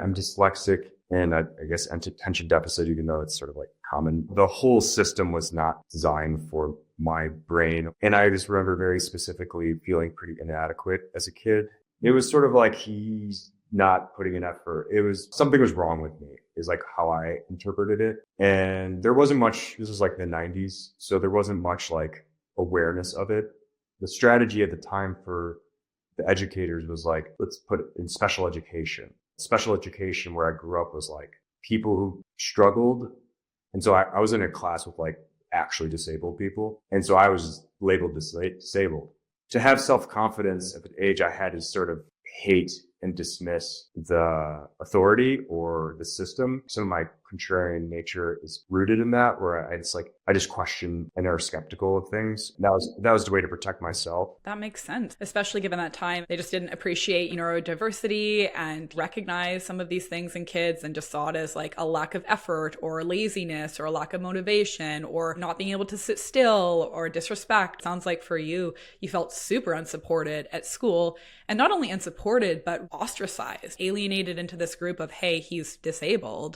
I'm dyslexic and I guess attention deficit, even though it's sort of like common. The whole system was not designed for my brain. And I just remember very specifically feeling pretty inadequate as a kid. It was sort of like he's not putting in effort. It was something was wrong with me is like how I interpreted it. And there wasn't much, this was like the 90s. So there wasn't much like awareness of it. The strategy at the time for the educators was like, let's put it in special education. Special education where I grew up was like people who struggled. And so I was in a class with like actually disabled people. And so I was labeled disabled. To have self-confidence at the age I had to sort of hate and dismiss the authority or the system. Some of my contrarian nature is rooted in that, where I just question and are skeptical of things. That was the way to protect myself. That makes sense, especially given that time. They just didn't appreciate neurodiversity and recognize some of these things in kids and just saw it as like a lack of effort or laziness or a lack of motivation or not being able to sit still or disrespect. Sounds like for you, you felt super unsupported at school, and not only unsupported, but ostracized, alienated into this group of, hey, he's disabled.